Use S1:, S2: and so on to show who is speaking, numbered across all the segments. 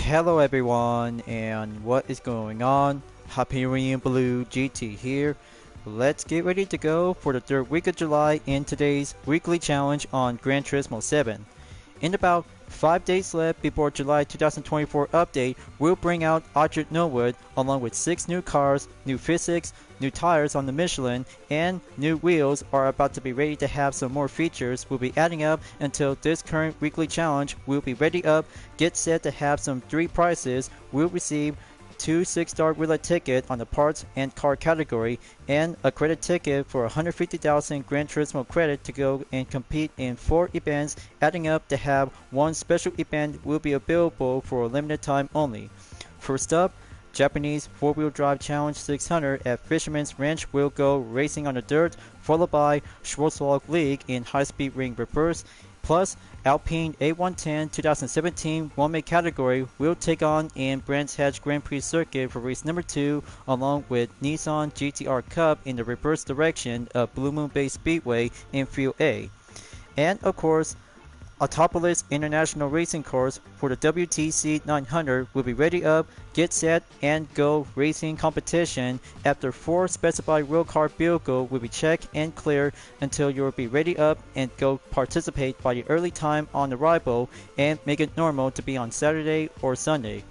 S1: Hello everyone, and what is going on? Hyperion-Blue-GT here. Let's get ready to go for the third week of July in today's weekly challenge on Gran Turismo 7. In about 5 days left before July 2024 update, we'll bring out Object Norwood along with 6 new cars, new physics, new tires on the Michelin, and new wheels are about to be ready to have some more features we'll be adding up until this current weekly challenge will be ready up, get set to have some 3 prizes, we'll receive 2 6-star roulette ticket on the parts and car category, and a credit ticket for 150,000 Gran Turismo credit to go and compete in 4 events, adding up to have 1 special event will be available for a limited time only. First up, Japanese 4-wheel drive challenge 600 at Fisherman's Ranch will go racing on the dirt, followed by Schwarzwald League in high-speed ring reverse, plus Alpine A110 2017 one-make category will take on in Brands Hatch Grand Prix circuit for race number 2, along with Nissan GTR Cup in the reverse direction of Blue Moon Bay Speedway in Field A. And of course, Autopolis International Racing Course for the WTC 900 will be ready up, get set, and go racing competition after 4 specified road car vehicle will be checked and cleared until you will be ready up and go participate by the early time on arrival and make it normal to be on Saturday or Sunday.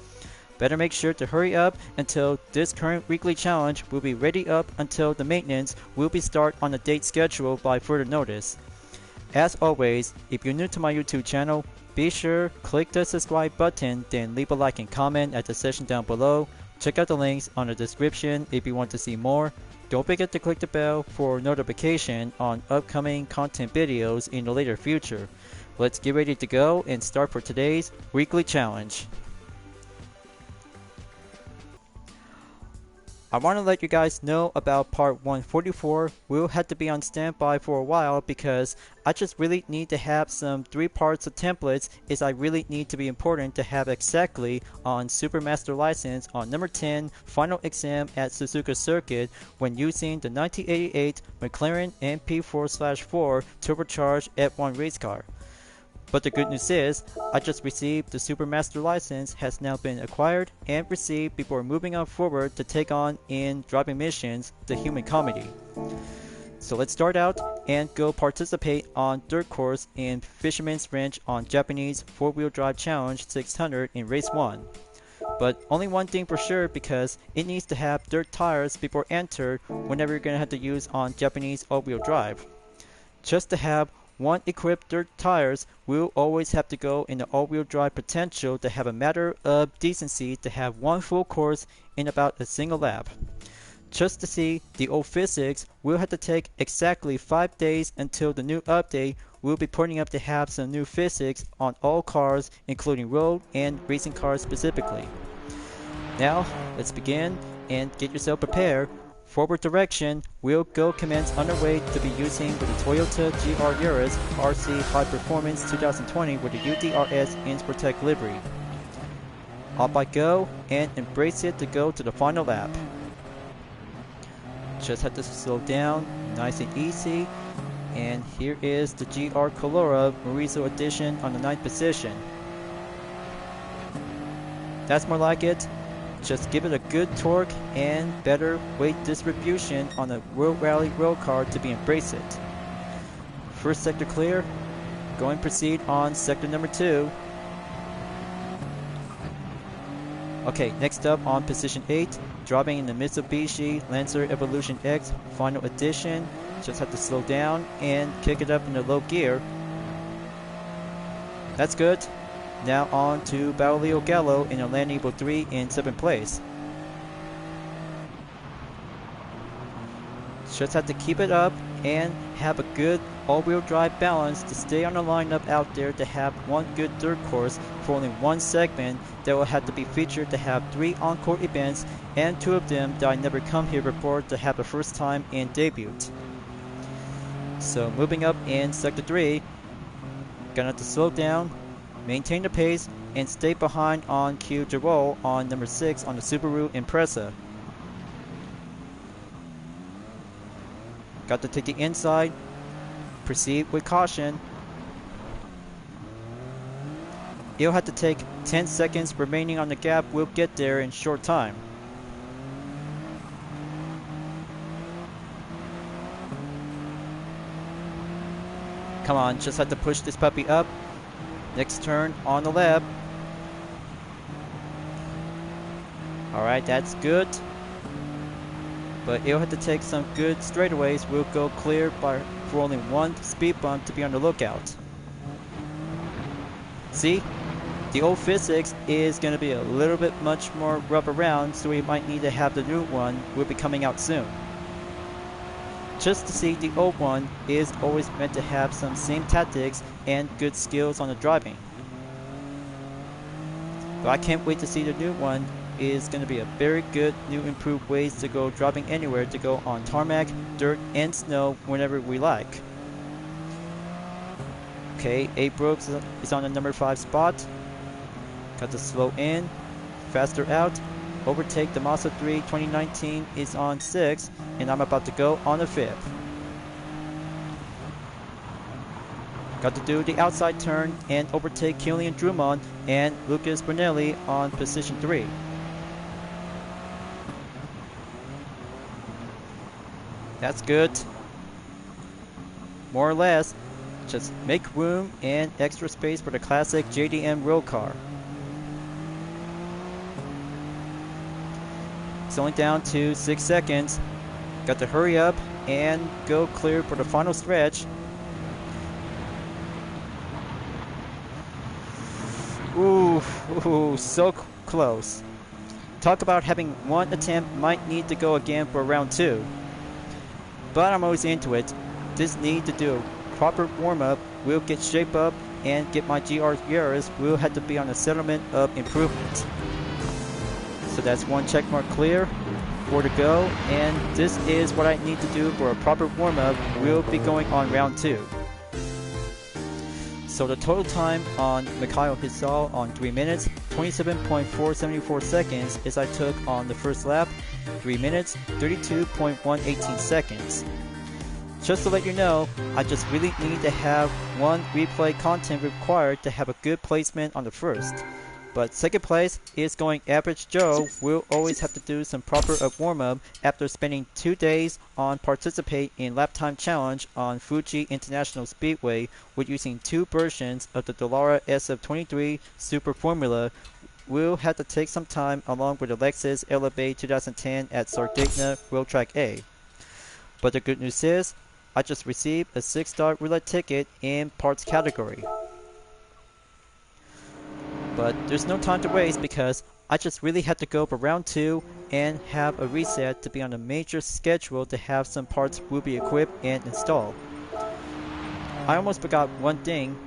S1: Better make sure to hurry up until this current weekly challenge will be ready up until the maintenance will be start on the date schedule by further notice. As always, if you're new to my YouTube channel, be sure click the subscribe button, then leave a like and comment at the section down below. Check out the links on the description if you want to see more. Don't forget to click the bell for notification on upcoming content videos in the later future. Let's get ready to go and start for today's weekly challenge. I want to let you guys know about part 144. We'll have to be on standby for a while because I just really need to have some 3 parts of templates as I really need to be important to have exactly on Supermaster license on number 10 final exam at Suzuka Circuit when using the 1988 McLaren MP4/4 turbocharged F1 race car. But the good news is, I just received the Supermaster license has now been acquired and received before moving on forward to take on in driving missions the human comedy. So let's start out and go participate on dirt course in Fisherman's Ranch on Japanese 4-wheel drive challenge 600 in race 1. But only one thing for sure because it needs to have dirt tires before enter whenever you're going to have to use on Japanese all-wheel drive. Just to have 1 equipped dirt tires will always have to go in the all-wheel drive potential to have a matter of decency to have 1 full course in about a single lap. Just to see the old physics, we'll have to take exactly 5 days until the new update will be putting up to have some new physics on all cars including road and racing cars specifically. Now let's begin and get yourself prepared. Forward direction will go commence underway to be using with the Toyota GR Yaris RC High Performance 2020 with the UDRS InSportec livery. Up I go and embrace it to go to the final lap. Just have to slow down, nice and easy, and here is the GR Colora Morizo edition on the 9th position. That's more like it. Just give it a good torque and better weight distribution on a World Rally road car to be embrace it. First sector clear, going proceed on sector number 2. Okay, next up on position 8, driving in the Mitsubishi Lancer Evolution X final edition. Just have to slow down and kick it up in the low gear. That's good. Now on to Baulio Gallo in a Land Evo 3 in 7th place. Just have to keep it up and have a good all-wheel drive balance to stay on the lineup out there to have 1 good dirt course for only 1 segment that will have to be featured to have 3 encore events and 2 of them that I never come here before to have the first time in debut. So moving up in sector 3, gonna have to slow down, maintain the pace, and stay behind on Q Jarol on number 6 on the Subaru Impreza. Got to take the inside, proceed with caution. it'll have to take 10 seconds remaining on the gap. We'll get there in short time. Come on, just have to push this puppy up. Next turn on the lap. Alright, that's good. But it'll have to take some good straightaways. We'll go clear for only one speed bump to be on the lookout. See? The old physics is going to be a little bit much more rough around, so we might need to have the new one. Will be coming out soon. Just to see, the old one is always meant to have some same tactics and good skills on the driving. But I can't wait to see the new one. Is going to be a very good new improved ways to go driving anywhere, to go on tarmac, dirt, and snow whenever we like. Okay, A Brooks is on the number 5 spot. Got to slow in, faster out, overtake the Mazda 3 2019 is on 6, and I'm about to go on the 5th. Got to do the outside turn and overtake Hyperion-Blue-GT and Lucas Brunelli on position 3. That's good. More or less, just make room and extra space for the classic JDM road car. It's only down to 6 seconds. Got to hurry up and go clear for the final stretch. Ooh, so close. Talk about having one attempt, might need to go again for round 2. But I'm always into it. Just need to do a proper warm-up. We'll get shape up and get my GR years. We'll have to be on a settlement of improvement. So that's one check mark clear. 4 to go. And this is what I need to do for a proper warm-up. We'll be going on round 2. So the total time on Mikhail Hisal on 3 minutes, 27.474 seconds is I took on the first lap. 3 minutes, 32.118 seconds. Just to let you know, I just really need to have one replay content required to have a good placement on the first. But second place is going average Joe. Will always have to do some proper warm-up after spending 2 days on participate in lap time challenge on Fuji International Speedway with using 2 versions of the Dallara SF23 Super Formula. We'll have to take some time along with the Lexus Elevate 2010 at Sardinia Road Track A. But the good news is, I just received a $6 roulette ticket in parts category. But there's no time to waste because I just really had to go for round 2 and have a reset to be on a major schedule to have some parts will be equipped and installed. I almost forgot one thing,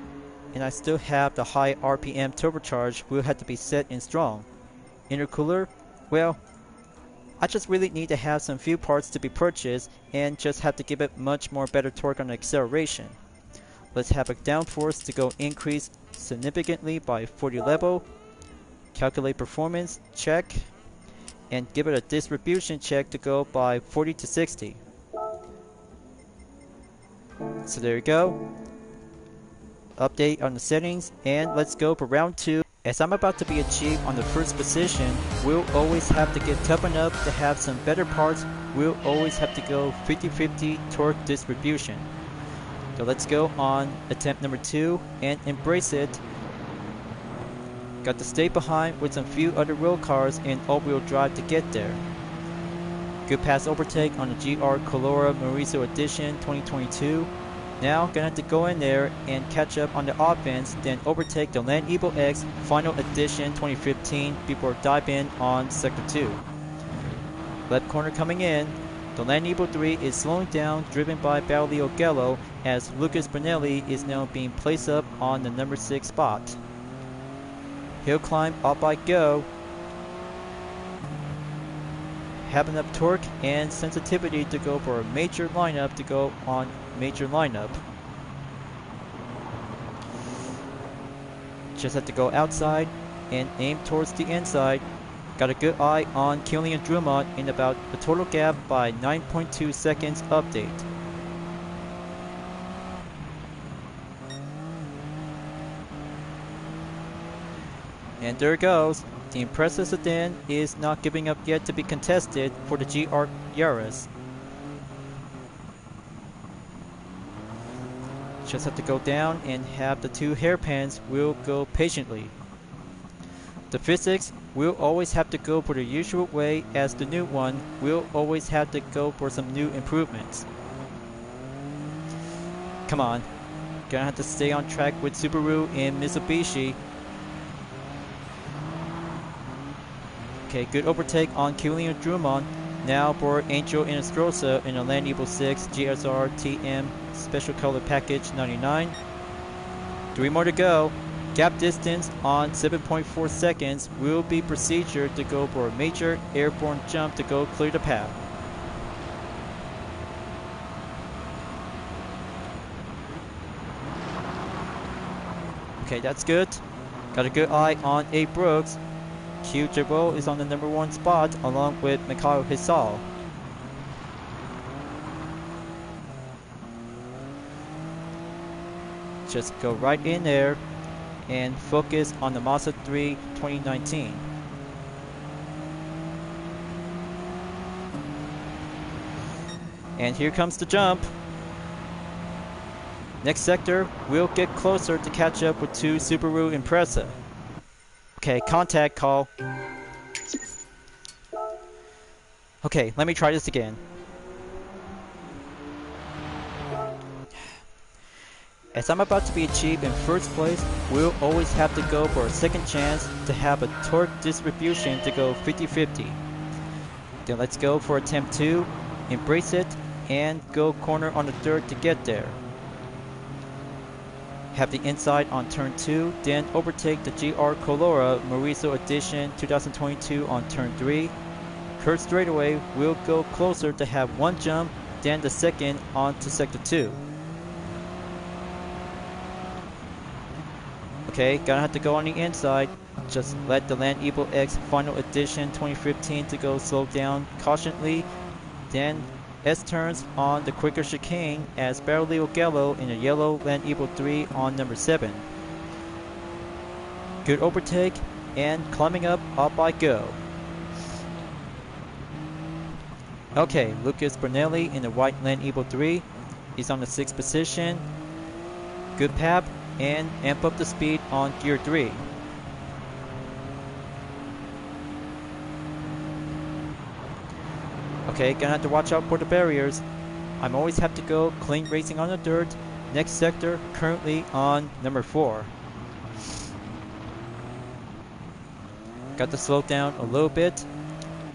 S1: and I still have the high RPM turbocharge will have to be set in strong. Intercooler? Well, I just really need to have some few parts to be purchased and just have to give it much more better torque on the acceleration. Let's have a downforce to go increase significantly by 40 level. Calculate performance, check. And give it a distribution check to go by 40 to 60. So there you go. Update on the settings, and let's go for round 2. As I'm about to be achieved on the first position, we'll always have to get toughened up to have some better parts. We'll always have to go 50-50 torque distribution. So let's go on attempt number 2 and embrace it. Got to stay behind with some few other road cars in all-wheel drive to get there. Good pass overtake on the GR Colora Mauricio Edition 2022. Now gonna have to go in there and catch up on the offense, then overtake the Land Evo X Final Edition 2015 before dive in on Sector 2. Left corner coming in. The Land Evo 3 is slowing down, driven by Baulio Gallo, as Lucas Brunelli is now being placed up on the number 6 spot. Hill climb, up I go. Have enough torque and sensitivity to go for a major lineup to go on major lineup. Just have to go outside and aim towards the inside. Got a good eye on Hyperion-Blue-GT in about the total gap by 9.2 seconds update. And there it goes. The impressive sedan is not giving up yet to be contested for the GR Yaris. Just have to go down and have the two hairpins will go patiently. The physics will always have to go for the usual way, as the new one will always have to go for some new improvements. Come on, gonna have to stay on track with Subaru and Mitsubishi. Okay, good overtake on Hyperion-Blue-GT. Now for Angel Inestrosa in a Land Eagle 6 GSR TM Special Color Package 99. 3 more to go. Gap distance on 7.4 seconds will be procedure to go for a major airborne jump to go clear the path. Okay, that's good. Got a good eye on A. Brooks. Q Jabot is on the number 1 spot along with Mikhail Hisal. Just go right in there and focus on the Mazda 3 2019. And here comes the jump. Next sector, we'll get closer to catch up with 2 Subaru Impreza. Okay, contact call. Okay, let me try this again. As I'm about to be achieved in first place, we'll always have to go for a second chance to have a torque distribution to go 50-50. Then let's go for attempt 2, embrace it, and go corner on the third to get there. Have the inside on turn 2, then overtake the GR Colora Morizo Edition 2022 on turn 3. Curved straightaway will go closer to have 1 jump, then the second onto sector 2. Okay, gonna have to go on the inside. Just let the Land Eagle X Final Edition 2015 to go slow down cautiously. Then S-turns on the quicker chicane as Barrelio Gallo in a yellow Land Eagle 3 on number 7. Good overtake and climbing up I go. Okay, Lucas Bernelli in the white Land Eagle 3. He's on the 6th position. Good pap and amp up the speed on gear 3. Okay, gonna have to watch out for the barriers. I'm always have to go clean racing on the dirt. Next sector, currently on number 4. Got to slow down a little bit.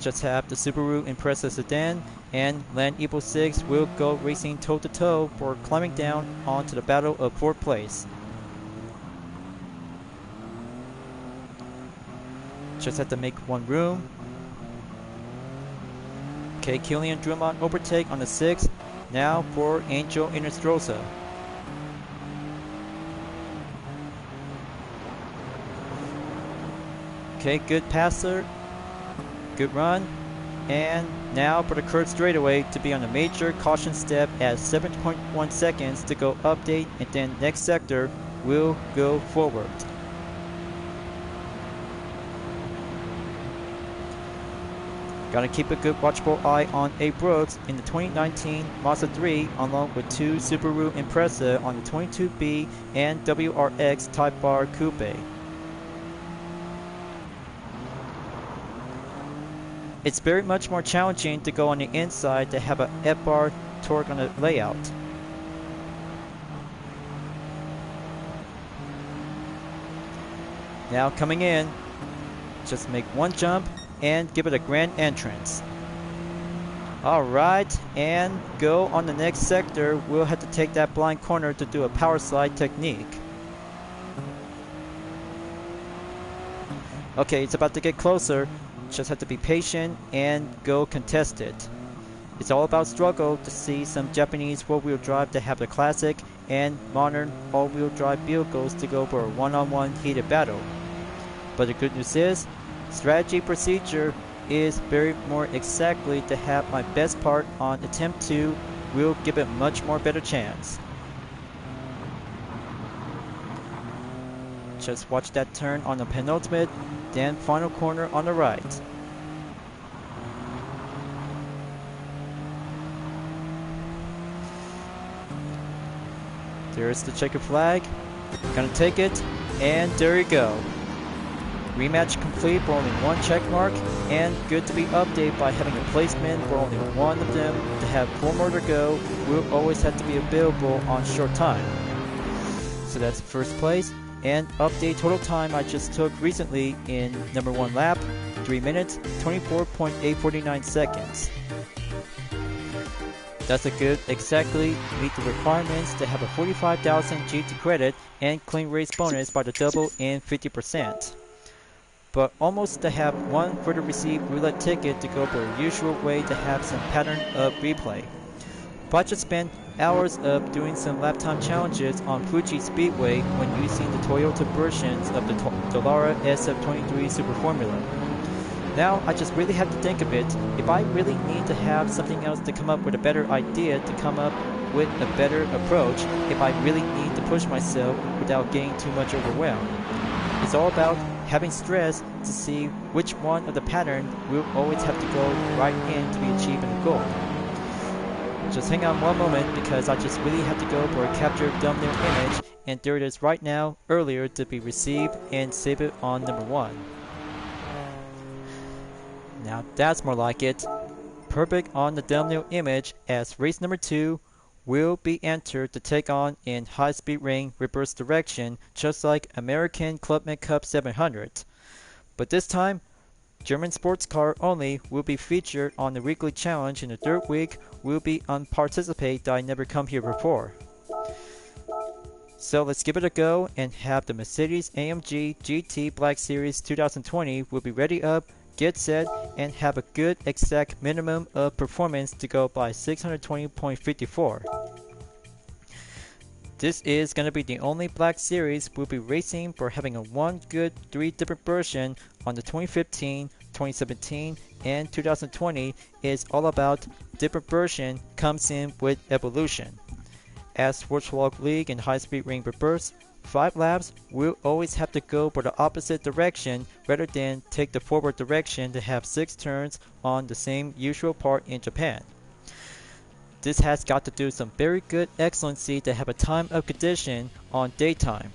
S1: Just have the Subaru Impreza sedan and Land Eagle 6 will go racing toe to toe for climbing down onto the battle of 4th place. Just have to make 1 room. Okay, Hyperion-Blue-GT overtake on the 6th. Now for Angel Inestrosa. Okay, good passer. Good run. And now for the curved straightaway to be on a major caution step at 7.1 seconds to go update, and then next sector will go forward. Gotta keep a good watchful eye on A. Brooks in the 2019 Mazda 3 along with 2 Subaru Impreza on the 22B and WRX Type R Coupe. It's very much more challenging to go on the inside to have a F-bar torque on the layout. Now coming in, just make 1 jump and give it a grand entrance. Alright, and go on the next sector. We'll have to take that blind corner to do a power slide technique. Okay, it's about to get closer. Just have to be patient and go contested. It's all about struggle to see some Japanese 4-wheel drive to have the classic and modern all-wheel drive vehicles to go for a one-on-one heated battle. But the good news is, strategy procedure is very more exactly to have my best part on attempt 2 will give it much more better chance. Just watch that turn on the penultimate, then final corner on the right. There's the checkered flag. Gonna take it, and there you go. Rematch complete for only one check mark, and good to be updated by having a placement for only one of them to have 4 more to go. Will always have to be available on short time. So that's first place, and update total time I just took recently in number 1 lap, 3 minutes, 24.849 seconds. That's a good exactly meet the requirements to have a 45,000 GT credit and clean race bonus by the double and 50%. But almost to have one further received roulette ticket to go for a usual way to have some pattern of replay. But I just spent hours of doing some lap time challenges on Fuji Speedway when using the Toyota versions of the Dallara SF23 Super Formula. Now I just really have to think of it. If I really need to have something else to come up with a better idea, to come up with a better approach, if I really need to push myself without getting too much overwhelmed. It's all about having stress to see which one of the pattern will always have to go right in to be achieving a goal. Just hang on one moment because I just really have to go for a capture thumbnail image, and there it is right now, earlier to be received, and save it on number 1. Now that's more like it. Perfect on the thumbnail image, as race number 2 will be entered to take on in high-speed ring reverse direction, just like American Clubman Cup 700. But this time, German sports car only will be featured on the weekly challenge. In the 3rd week will be unparticipate that I never come here before. So let's give it a go and have the Mercedes-AMG GT Black Series 2020 will be ready up, get set, and have a good exact minimum of performance to go by 620.54. This is going to be the only Black Series we'll be racing for, having a one good 3 different version on the 2015, 2017, and 2020 is all about different version comes in with evolution. As Sports Vlog League and High Speed Ring Reverse, 5 laps will always have to go for the opposite direction rather than take the forward direction to have 6 turns on the same usual part in Japan. This has got to do some very good excellency to have a time of condition on daytime.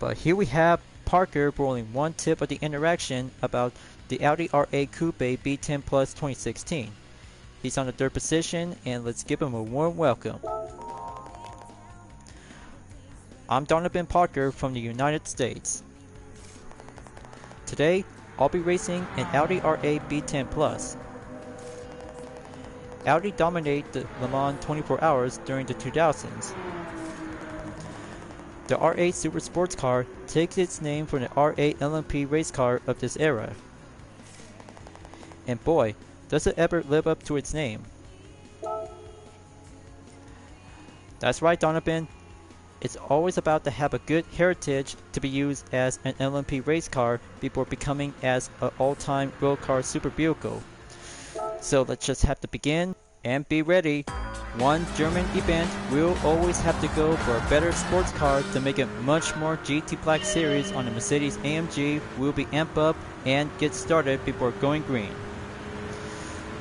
S1: But here we have Parker for only one tip of the interaction about the Audi R8 Coupe B10 Plus 2016. He's on the 3rd position, and let's give him a warm welcome. I'm Donovan Parker from the United States. Today, I'll be racing an Audi R8 B10 Plus. Audi dominated the Le Mans 24 hours during the 2000s. The R8 Super Sports car takes its name from the R8 LMP race car of this era. And boy, does it ever live up to its name. That's right, Donovan. It's always about to have a good heritage to be used as an LMP race car before becoming as an all-time road car super vehicle. So let's just have to begin and be ready. One German event will always have to go for a better sports car to make it much more GT Black Series on the Mercedes-AMG will be amp up and get started before going green.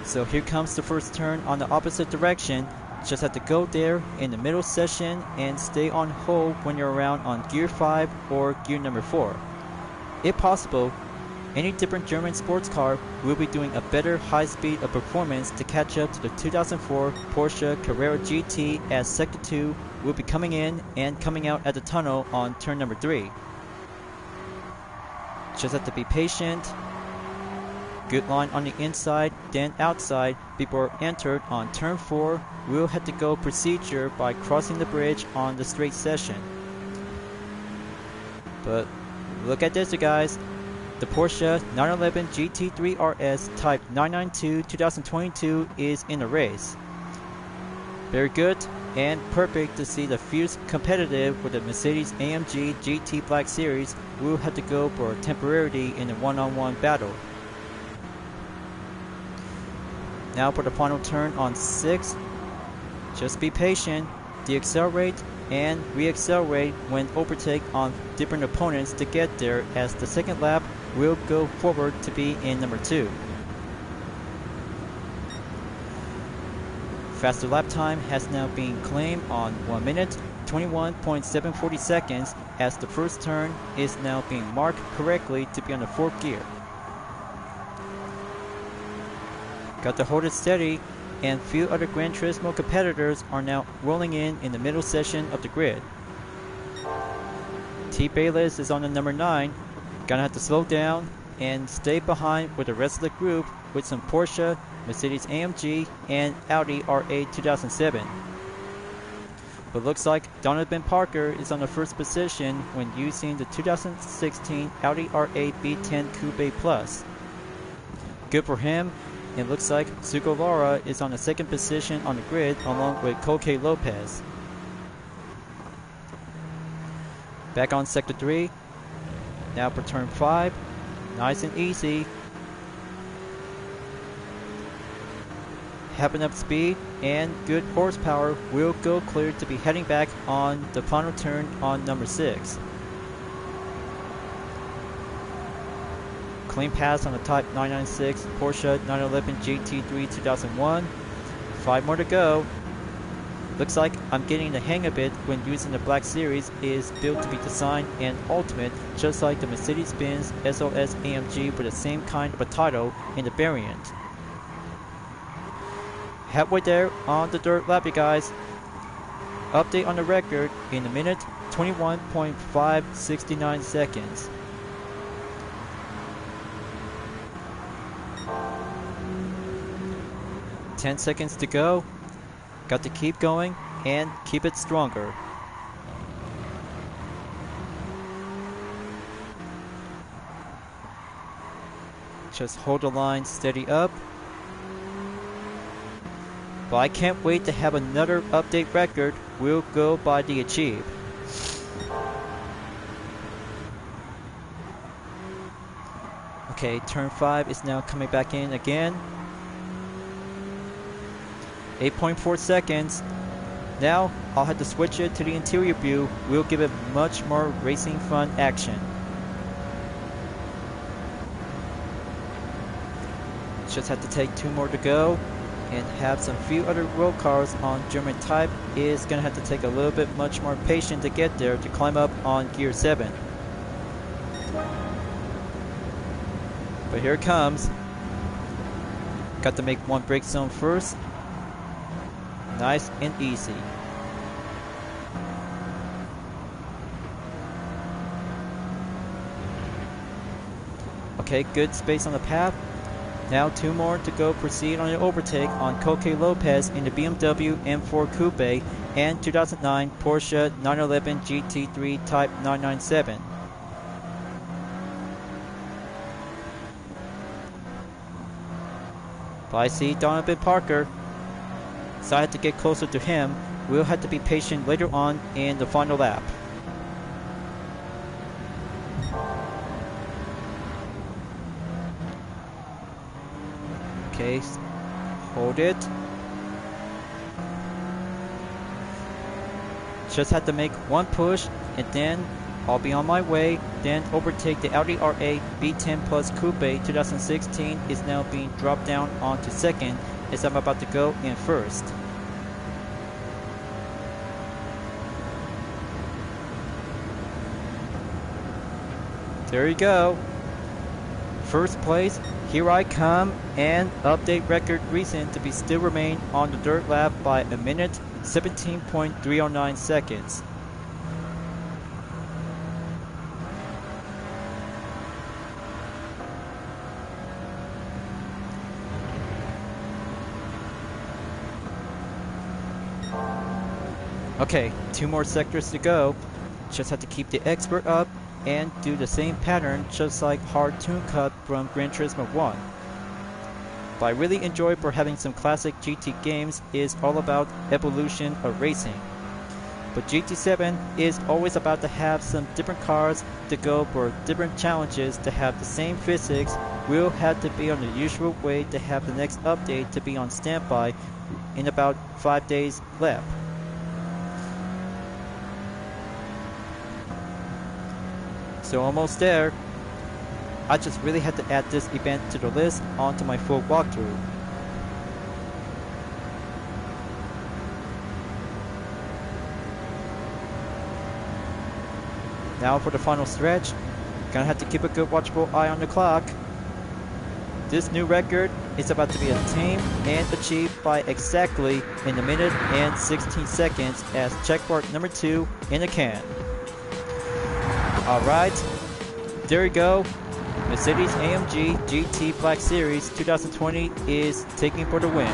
S1: So here comes the first turn on the opposite direction. Just have to go there in the middle session and stay on hold when you're around on gear 5 or gear number 4. If possible, any different German sports car will be doing a better high speed of performance to catch up to the 2004 Porsche Carrera GT, as Sector 2 will be coming in and coming out at the tunnel on turn number 3. Just have to be patient. Good line on the inside, then outside before entered on turn 4. We'll have to go procedure by crossing the bridge on the straight session. But look at this, you guys. The Porsche 911 GT3 RS Type 992 2022 is in the race. Very good and perfect to see the fierce competitive with the Mercedes-AMG GT Black Series. We'll have to go for temporarily in a one-on-one battle. Now for the final turn on 6. Just be patient. Deaccelerate and re-accelerate when overtake on different opponents to get there, as the second lap will go forward to be in number 2. Faster lap time has now been claimed on 1 minute 21.740 seconds, as the first turn is now being marked correctly to be on the 4th gear. Got to hold it steady, and few other Gran Turismo competitors are now rolling in the middle section of the grid. T. Bayless is on the number 9, gonna have to slow down and stay behind with the rest of the group with some Porsche, Mercedes-AMG, and Audi R8 2007. But looks like Donovan Parker is on the first position when using the 2016 Audi R8 B10 Coupe Plus. Good for him, and looks like Sugo Lara is on the second position on the grid along with Koke Lopez. Back on Sector 3, now for Turn 5, nice and easy. Having up speed and good horsepower will go clear to be heading back on the final turn on number 6. Clean pass on the Type 996 Porsche 911 GT3 2001. 5 more to go. Looks like I'm getting the hang of it when using the Black Series is built to be designed and ultimate, just like the Mercedes-Benz SOS AMG with the same kind of a title in the variant. Halfway there on the dirt lap, you guys. Update on the record in a minute 21.569 seconds. Ten seconds to go. Got to keep going and keep it stronger. Just hold the line steady up. But I can't wait to have another update record. We'll go by the achieve. Okay, turn 5 is now coming back in again. 8.4 seconds. Now I'll have to switch it to the interior view. We'll give it much more racing fun action. Just have to take 2 more to go, and have some few other road cars on German type is gonna have to take a little bit much more patience to get there to climb up on gear 7. But here it comes. Got to make one brake zone first. Nice and easy. Okay, good space on the path. Now 2 more to go, proceed on the overtake on Koke Lopez in the BMW M4 Coupe and 2009 Porsche 911 GT3 Type 997. But I see Donovan Parker, so I had to get closer to him. We'll have to be patient later on in the final lap. Okay, hold it. Just had to make one push, and then I'll be on my way. Then overtake the Audi R8 B10 Plus Coupe 2016 is now being dropped down onto second, as I'm about to go in first. There you go. First place, here I come, and update record recent to be still remain on the dirt lap by a minute 17.309 seconds. Okay, 2 more sectors to go. Just have to keep the expert up and do the same pattern, just like Hard Tune Cut from Gran Turismo 1. But I really enjoy for having some classic GT games is all about evolution of racing. But GT7 is always about to have some different cars to go for different challenges to have the same physics. We'll have to be on the usual way to have the next update to be on standby in about 5 days left. So almost there. I just really had to add this event to the list onto my full walkthrough. Now for the final stretch, gonna have to keep a good watchful eye on the clock. This new record is about to be attained and achieved by exactly in a minute and 16 seconds as checkmark number 2 in the can. Alright, there we go. Mercedes-AMG GT Black Series 2020 is taking for the win.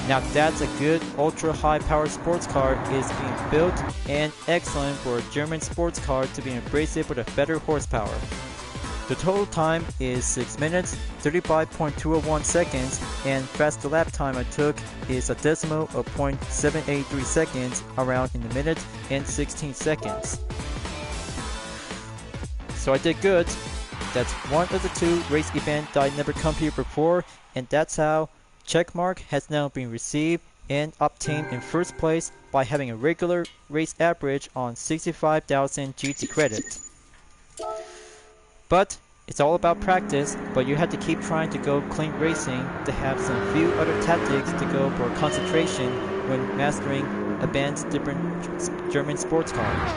S1: Now that's a good ultra-high power sports car is being built and excellent for a German sports car to be embraced with a better horsepower. The total time is 6 minutes, 35.201 seconds, and faster lap time I took is a decimal of 0.783 seconds, around in a minute and 16 seconds. So I did good. That's one of the 2 race events that I never come here before, and that's how checkmark has now been received and obtained in first place by having a regular race average on 65,000 GT credit. But it's all about practice, but you have to keep trying to go clean racing to have some few other tactics to go for concentration when mastering advanced different German sports car.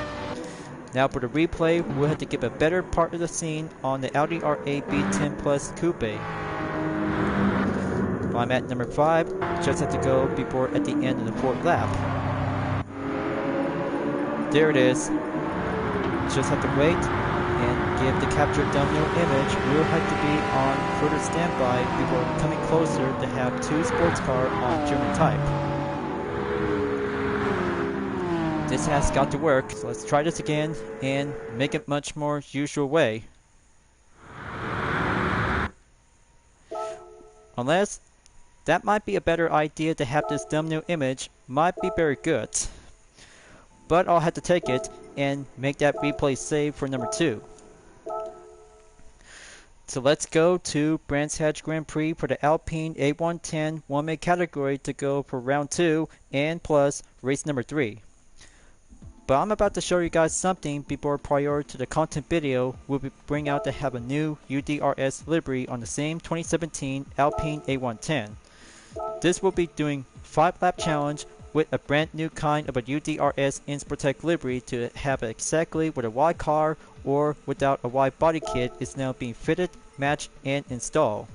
S1: Now for the replay, we'll have to give a better part of the scene on the Audi R8 B10 Plus Coupe. I'm at number 5, just have to go before at the end of the 4th lap. There it is. Just have to wait and give the captured thumbnail image. We'll have to be on further standby before coming closer to have 2 sports car on German type. This has got to work, so let's try this again and make it much more usual way. Unless that might be a better idea to have this thumbnail image, might be very good. But I'll have to take it and make that replay save for number 2. So let's go to Brands Hatch Grand Prix for the Alpine A110 one-man category to go for round 2 and plus race number 3. But I'm about to show you guys something before prior to the content video we'll bring out to have a new UDRS livery on the same 2017 Alpine A110. This will be doing 5 lap challenge with a brand new kind of a UDRS Insportec livery to have exactly what a Y car or without a Y body kit is now being fitted, matched, and installed.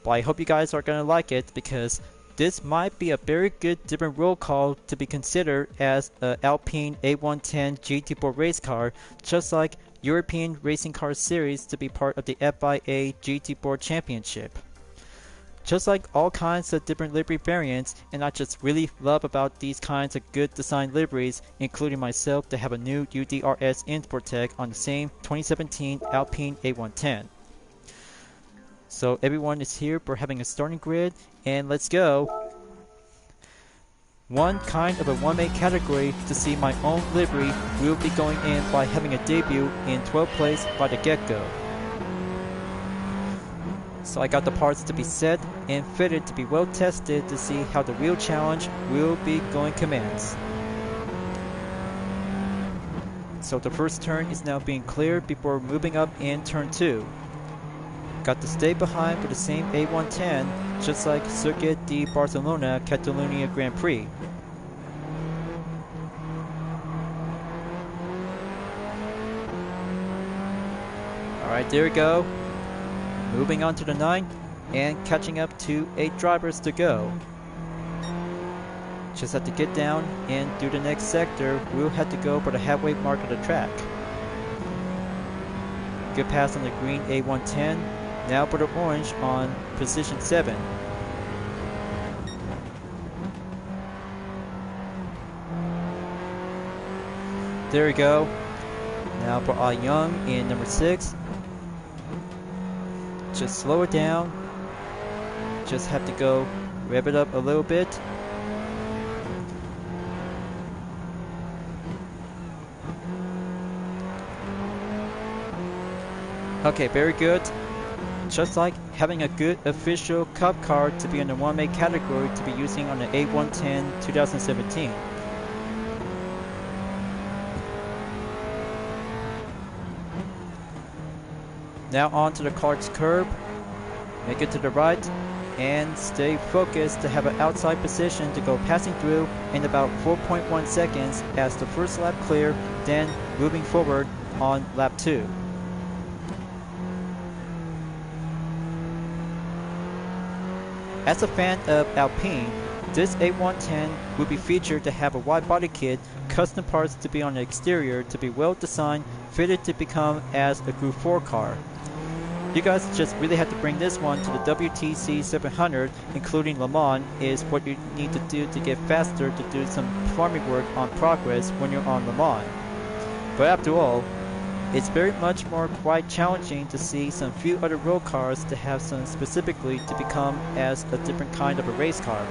S1: But I hope you guys are gonna like it because this might be a very good different roll call to be considered as an Alpine A110 GT4 race car, just like European Racing Car Series to be part of the FIA GT4 Championship. Just like all kinds of different livery variants, and I just really love about these kinds of good design liveries, including myself to have a new UDRS Insportec on the same 2017 Alpine A110. So everyone is here for having a starting grid, and let's go. One kind of a one-man category to see my own livery will be going in by having a debut in 12th place by the get-go. So I got the parts to be set and fitted to be well tested to see how the real challenge will be going commence. So the first turn is now being cleared before moving up in turn 2. Got to stay behind for the same A110, just like Circuit de Barcelona Catalunya Grand Prix. Alright, there we go. Moving on to the 9th and catching up to 8 drivers to go. Just have to get down and do the next sector. We'll have to go for the halfway mark of the track. Good pass on the green A110. Now for the orange on position 7. There we go. Now for Ah Young in number 6. Just slow it down. Just have to go rev it up a little bit. Okay, very good. Just like having a good official Cup car to be in the one-man category to be using on the A110 2017. Now onto the kart's curb, make it to the right, and stay focused to have an outside position to go passing through in about 4.1 seconds as the first lap clear, then moving forward on lap 2. As a fan of Alpine, this A110 will be featured to have a wide body kit, custom parts to be on the exterior to be well designed, fitted to become as a Group 4 car. You guys just really have to bring this one to the WTC 700, including Le Mans, is what you need to do to get faster to do some farming work on progress when you're on Le Mans. But after all, it's very much more quite challenging to see some few other road cars to have some specifically to become as a different kind of a race car.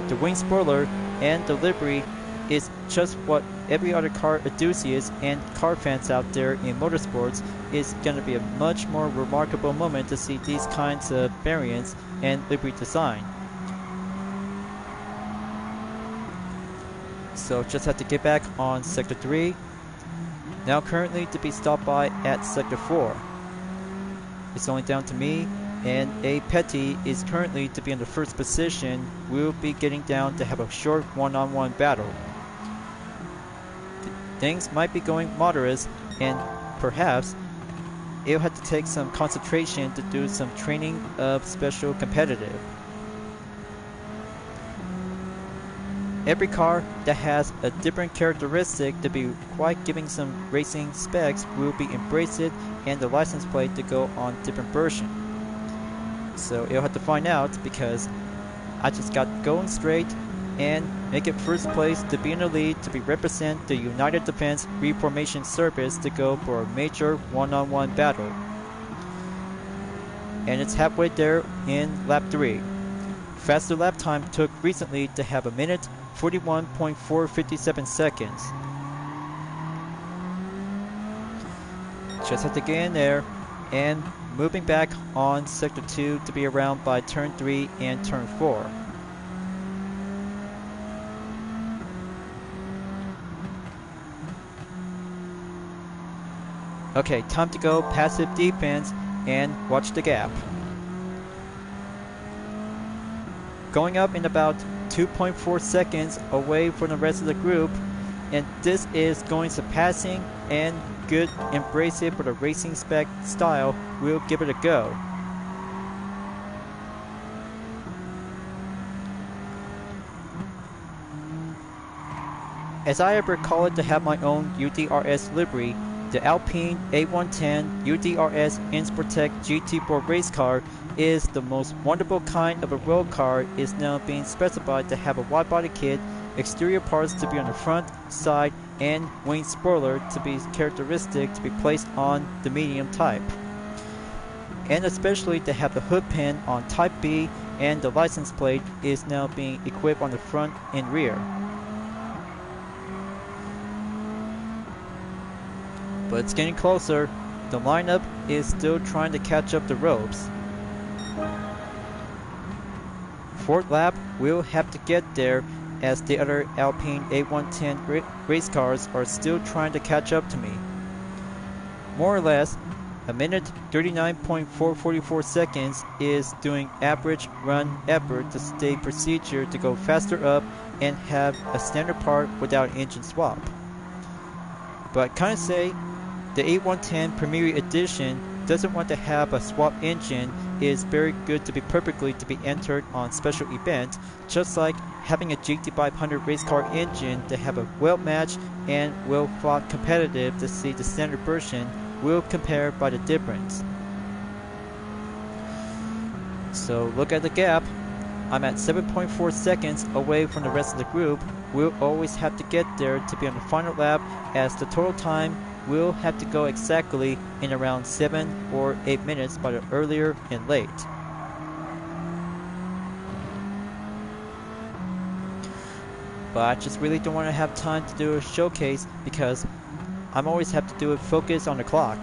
S1: The wing spoiler and the livery is just what every other car enthusiast and car fans out there in motorsports is going to be a much more remarkable moment to see these kinds of variants and livery design. So just have to get back on Sector 3. Now currently to be stopped by at Sector 4. It's only down to me, and A Petty is currently to be in the first position. We'll be getting down to have a short one-on-one battle. Things might be going moderate, and perhaps it'll have to take some concentration to do some training of special competitive. Every car that has a different characteristic to be quite giving some racing specs will be embraced, and the license plate to go on different version. So you'll have to find out, because I just got going straight and make it first place to be in the lead to be represent the United Defense Reformation Service to go for a major one-on-one battle. And it's halfway there in lap 3. Faster lap time took recently to have 1:41.457 seconds. Just have to get in there, and moving back on Sector 2 to be around by Turn 3 and Turn 4. Okay, time to go passive defense and watch the gap. Going up in about 2.4 seconds away from the rest of the group, and this is going surpassing and good. Embrace it for the racing spec style. We'll give it a go. As I ever call it to have my own UDRS livery, the Alpine A110 UDRS Insportec GT4 race car is the most wonderful kind of a road car. Is now being specified to have a wide body kit, exterior parts to be on the front, side, and wing spoiler to be characteristic to be placed on the medium type. And especially to have the hood pin on Type B, and the license plate is now being equipped on the front and rear. But it's getting closer. The lineup is still trying to catch up the ropes. Fourth lap, we'll have to get there as the other Alpine A110 race cars are still trying to catch up to me. More or less, 1:39.444 seconds is doing average run effort to stay procedure to go faster up and have a standard part without engine swap. But kind of say, the A110 Premier Edition doesn't want to have a swap engine. Is very good to be perfectly to be entered on special event, just like having a GT500 race car engine to have a well-matched and well-fought competitive to see the standard version will compare by the difference. So look at the gap. I'm at 7.4 seconds away from the rest of the group. We'll always have to get there to be on the final lap, as the total time will have to go exactly in around 7 or 8 minutes by the earlier and late. But I just really don't want to have time to do a showcase, because I'm always have to do it focus on the clock.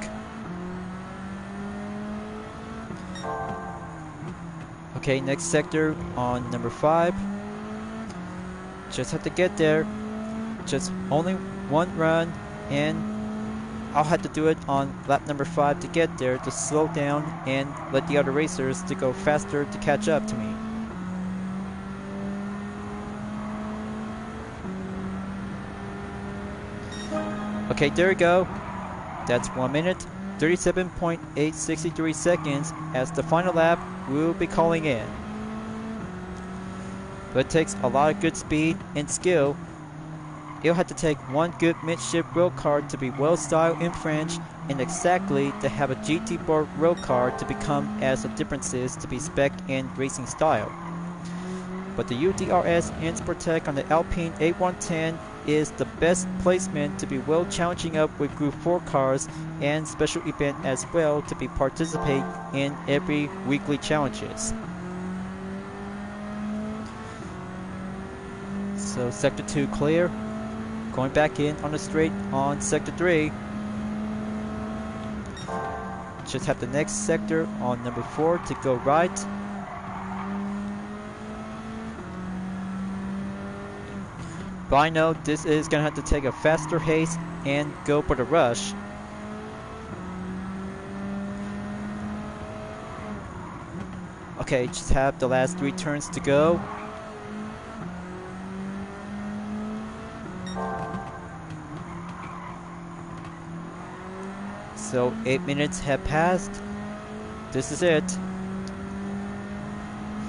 S1: Okay, next sector on number 5. Just have to get there. Just only one run, and I'll have to do it on lap number 5 to get there, to slow down and let the other racers to go faster to catch up to me. Okay, there we go. That's 1 minute, 37.863 seconds as the final lap we'll be calling in. But it takes a lot of good speed and skill. It'll have to take one good midship road car to be well styled in French, and exactly to have a GT board road car to become as a differences to be spec and racing style. But the UDRS and Sportec on the Alpine A110 is the best placement to be well challenging up with Group 4 cars and special event as well to be participate in every weekly challenges. So Sector 2 clear. Going back in on the straight on Sector 3. Just have the next sector on number 4 to go right. But I know this is going to have to take a faster haste and go for the rush. Okay, just have the last 3 turns to go. So 8 minutes have passed. This is it.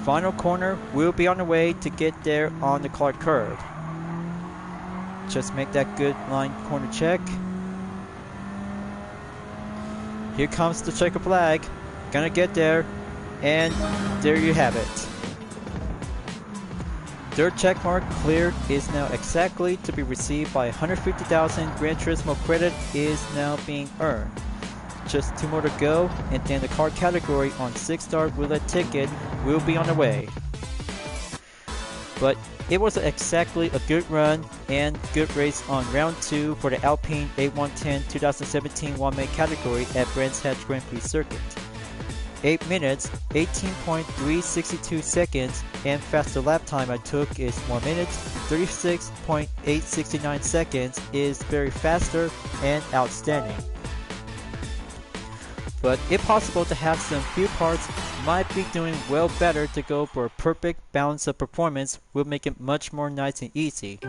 S1: Final corner, we'll be on the way to get there on the Clark curve. Just make that good line corner check. Here comes the checker flag. Gonna get there. And there you have it. Third check mark cleared is now exactly to be received by 150,000 Gran Turismo credit is now being earned. Just 2 more to go, and then the car category on 6-star roulette ticket will be on the way. But it was exactly a good run and good race on round 2 for the Alpine A110 2017 one-man category at Brands Hatch Grand Prix Circuit. 8 minutes, 18.362 seconds, and faster lap time I took is 1 minute, 36.869 seconds is very faster and outstanding. But if possible to have some few parts might be doing well better to go for a perfect balance of performance will make it much more nice and easy.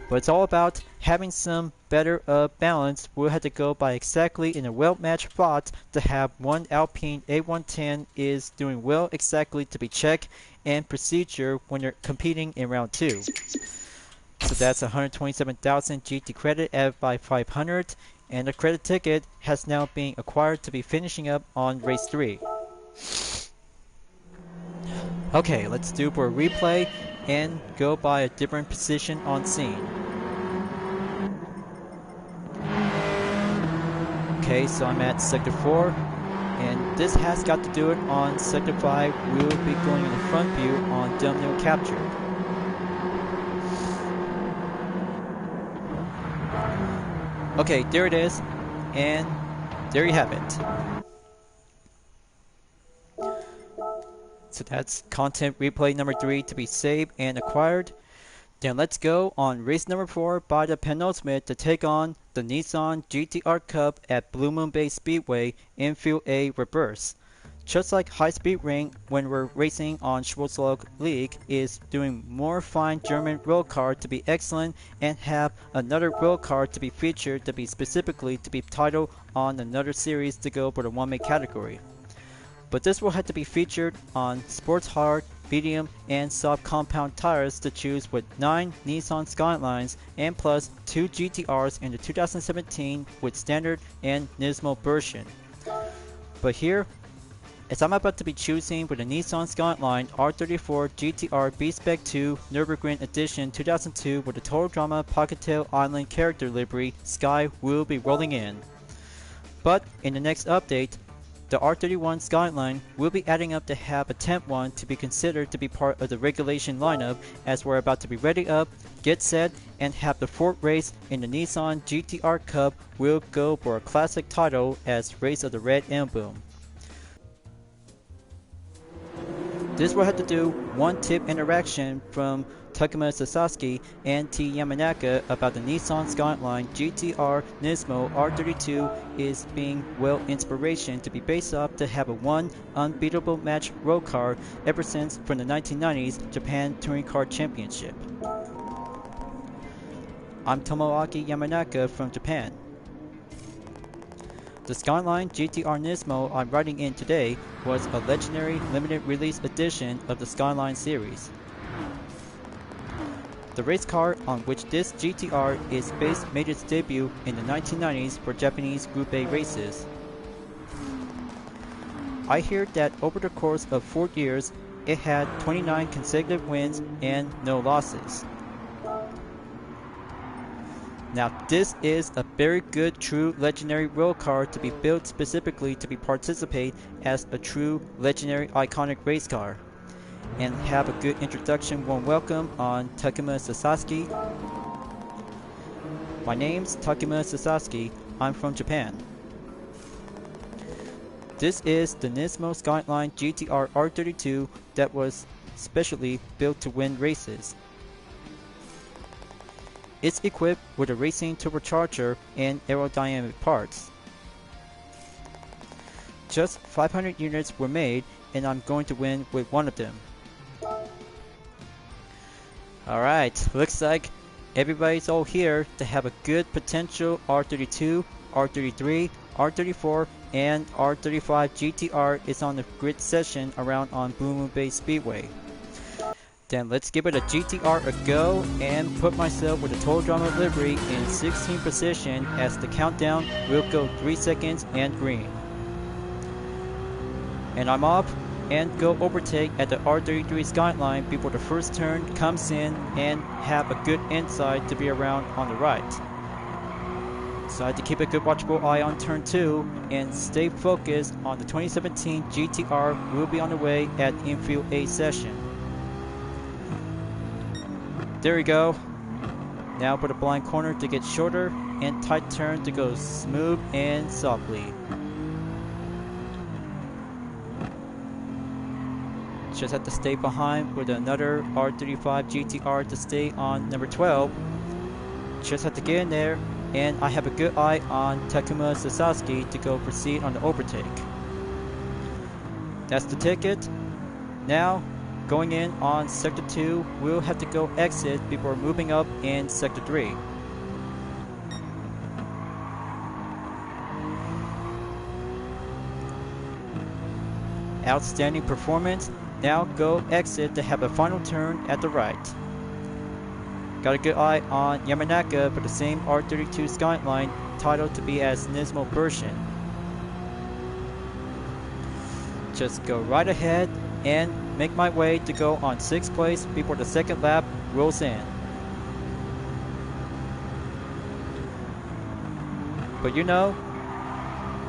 S1: But it's all about having some better balance. We'll have to go by exactly in a well-matched spot to have one Alpine A110 is doing well exactly to be checked and procedure when you're competing in round 2. So that's 127,000 GT credit added by 500, and the credit ticket has now been acquired to be finishing up on race 3. Okay, let's do for a replay and go by a different position on scene. Okay, so I'm at Sector 4, and this has got to do it on Sector 5. We'll be going in the front view on Domino Capture. Okay, there it is, and there you have it. So that's content replay number 3 to be saved and acquired. Then let's go on race number 4 by the penultimate to take on the Nissan GT-R Cup at Blue Moon Bay Speedway in Field A Reverse. Just like High Speed Ring when we're racing on Schwarzwald League is doing more fine German road car to be excellent and have another road car to be featured to be specifically to be titled on another series to go for the one-man category. But this will have to be featured on sports hard, medium, and soft compound tires to choose with 9 Nissan Skylines and plus 2 GTRs in the 2017 with standard and Nismo version. But here, as I'm about to be choosing with the Nissan Skyline R34 GTR B-Spec 2 Nürburgring Edition 2002 with the Total Drama Pockettail Island character livery, Sky will be rolling in. But in the next update, the R31 Skyline will be adding up to have a temp one to be considered to be part of the regulation lineup as we're about to be ready up, get set, and have the 4th race in the Nissan GT-R Cup will go for a classic title as Race of the Red Emblem. This will have to do one tip interaction from Takuma Sasaki and T. Yamanaka about the Nissan Skyline GTR Nismo R32 is being well inspiration to be based off to have a one unbeatable match road car ever since from the 1990s Japan Touring Car Championship. I'm Tomoaki Yamanaka from Japan. The Skyline GTR Nismo I'm riding in today was a legendary limited release edition of the Skyline series. The race car on which this GTR is based made its debut in the 1990s for Japanese Group A races. I hear that over the course of 4 years, it had 29 consecutive wins and no losses. Now this is a very good true legendary road car to be built specifically to be participate as a true legendary iconic race car. And have a good introduction warm welcome on Takuma Sasaki. My name's Takuma Sasaki, I'm from Japan. This is the Nismo Skyline GTR R32 that was specially built to win races. It's equipped with a racing turbocharger and aerodynamic parts. Just 500 units were made and I'm going to win with one of them. Alright, looks like everybody's all here to have a good potential R32, R33, R34, and R35 GTR is on the grid session around on Blue Moon Bay Speedway. Then let's give it a GTR a go and put myself with a Total Drama livery in 16th position as the countdown will go 3 seconds and green. And I'm off and go overtake at the R33 Skyline before the first turn comes in and have a good inside to be around on the right. So I have to keep a good watchful eye on turn 2 and stay focused on the 2017 GTR will be on the way at infield A session. There we go. Now for the blind corner to get shorter and tight turn to go smooth and softly. Just have to stay behind with another R35 GTR to stay on number 12. Just have to get in there and I have a good eye on Takuma Sasaki to go proceed on the overtake. That's the ticket. Now going in on sector 2, we'll have to go exit before moving up in sector 3. Outstanding performance. Now go exit to have a final turn at the right. Got a good eye on Yamanaka for the same R32 Skyline titled to be as Nismo version. Just go right ahead and make my way to go on 6th place before the second lap rolls in. But you know,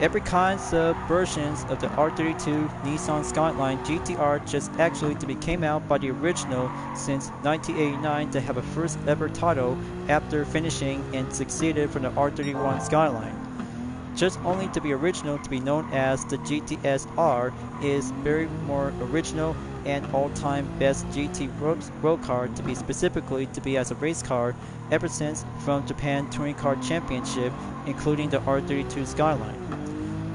S1: every kinds of versions of the R32 Nissan Skyline GTR just actually to be came out by the original since 1989 to have a first ever title after finishing and succeeded from the R31 Skyline. Just only to be original to be known as the GTS-R is very more original and all-time best GT road car to be specifically to be as a race car ever since from Japan Touring Car Championship including the R32 Skyline.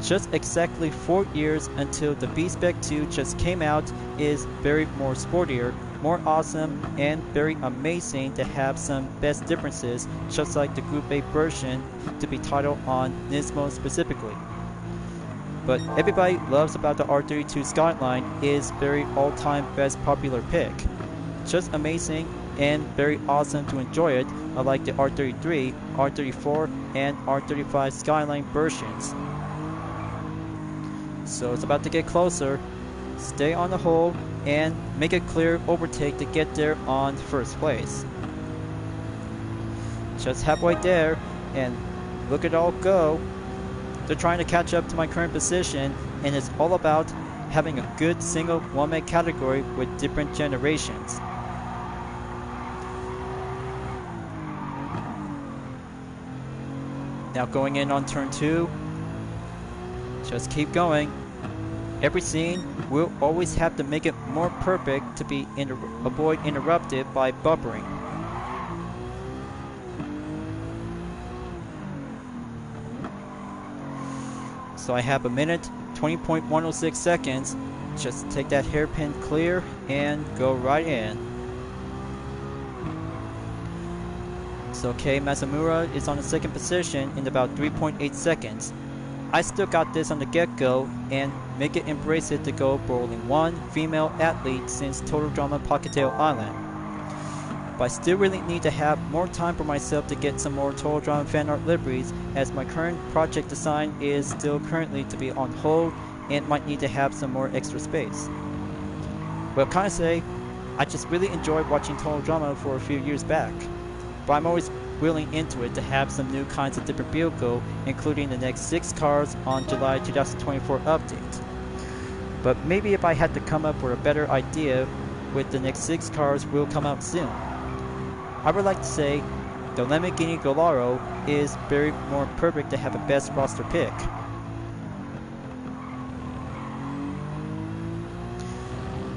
S1: Just exactly 4 years until the B-Spec 2 just came out is very more sportier, more awesome, and very amazing to have some best differences just like the Group A version to be titled on Nismo specifically. But everybody loves about the R32 Skyline is very all-time best popular pick. Just amazing and very awesome to enjoy it unlike the R33, R34, and R35 Skyline versions. So it's about to get closer. Stay on the hole and make a clear overtake to get there on first place. Just halfway there and look at it all go. They're trying to catch up to my current position and it's all about having a good single one-man category with different generations. Now going in on turn 2. Just keep going. Every scene will always have to make it more perfect to be avoid interrupted by buffering. So I have a minute, 20.106 seconds. Just take that hairpin clear and go right in. So Kei Masamura is on the second position in about 3.8 seconds. I still got this on the get-go and make it embrace it to go for only one female athlete since Total Drama Pocketail Island. But I still really need to have more time for myself to get some more Total Drama fan art liveries, as my current project design is still currently to be on hold and might need to have some more extra space. Well, kinda say, I just really enjoyed watching Total Drama for a few years back, but I'm always willing into it to have some new kinds of different vehicle, including the next 6 cars on July 2024 update. But maybe if I had to come up with a better idea with the next 6 cars will come out soon. I would like to say the Lamborghini Gallardo is very more perfect to have a best roster pick.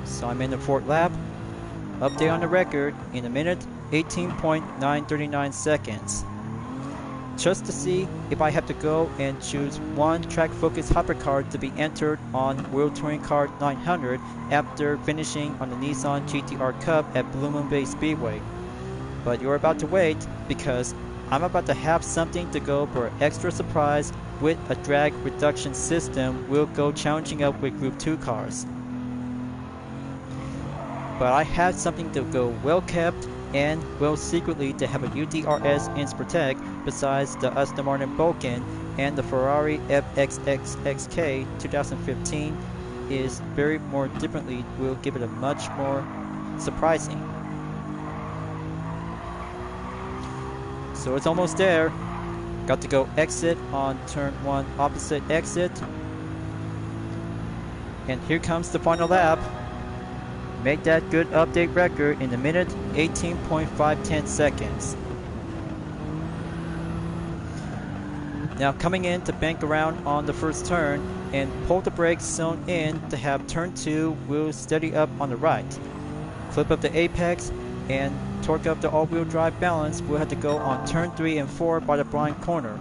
S1: So I'm in the 4th lap. Update on the record in a minute, 18.939 seconds. Just to see if I have to go and choose one track focused hypercar to be entered on World Touring Car 900 after finishing on the Nissan GTR Cup at Blue Moon Bay Speedway. But you're about to wait because I'm about to have something to go for an extra surprise with a drag reduction system. We'll go challenging up with Group 2 cars. But I have something to go well kept and well secretly to have a UDRS Inspirtec besides the Aston Martin Vulcan and the Ferrari FXXXK 2015 is very more differently will give it a much more surprising. So it's almost there. Got to go exit on turn 1 opposite exit. And here comes the final lap. Make that good update record in a minute, 18.510 seconds. Now coming in to bank around on the first turn and pull the brakes zone in to have turn 2 wheel steady up on the right. Clip up the apex and torque up the all-wheel drive balance. We'll have to go on turn 3 and 4 by the blind corner.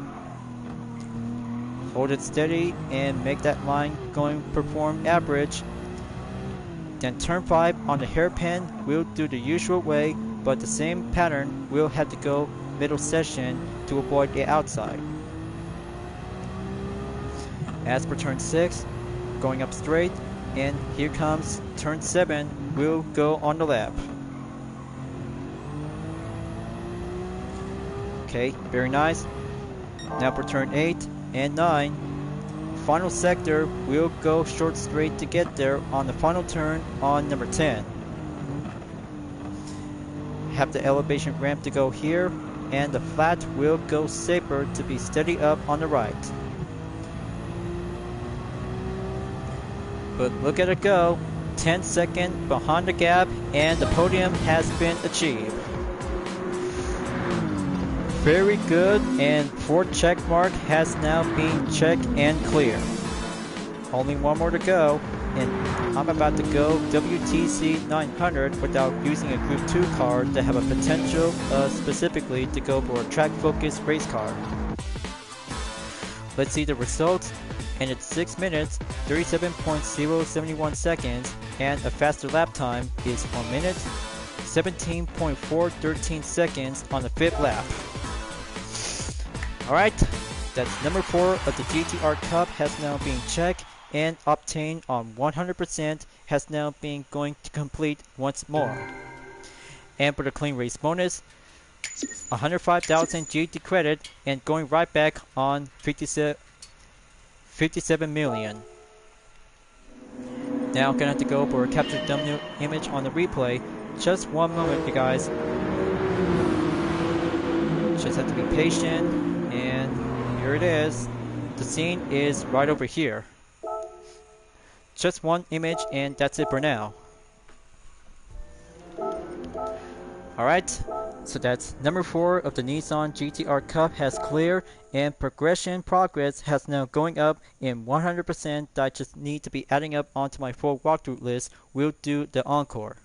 S1: Hold it steady and make that line going perform average. Then turn 5 on the hairpin, we'll do the usual way, but the same pattern, we'll have to go middle section to avoid the outside. As for turn 6, going up straight, and here comes turn 7, we'll go on the lap. Okay, very nice. Now for turn 8 and 9, final sector, we'll go short straight to get there on the final turn on number 10. Have the elevation ramp to go here, and the flat will go safer to be steady up on the right. But look at it go, 10 seconds behind the gap, and the podium has been achieved. Very good, and 4th check mark has now been checked and cleared. Only one more to go, and I'm about to go WTC 900 without using a Group 2 car to have a potential specifically to go for a track-focused race car. Let's see the results, and it's 6 minutes, 37.071 seconds, and a faster lap time is 1 minute, 17.413 seconds on the 5th lap. Alright, that's number 4 of the GTR Cup has now been checked and obtained on 100% has now been going to complete once more. And for the clean race bonus, 105,000 GT credit and going right back on 57 million. Now I'm gonna have to go for a capture thumbnail image on the replay. Just one moment, you guys. Just have to be patient. And here it is. The scene is right over here. Just one image and that's it for now. Alright, So that's number 4 of the Nissan GTR Cup has cleared, and progression progress has now going up in 100%. That just need to be adding up onto my full walkthrough list. We'll do the encore.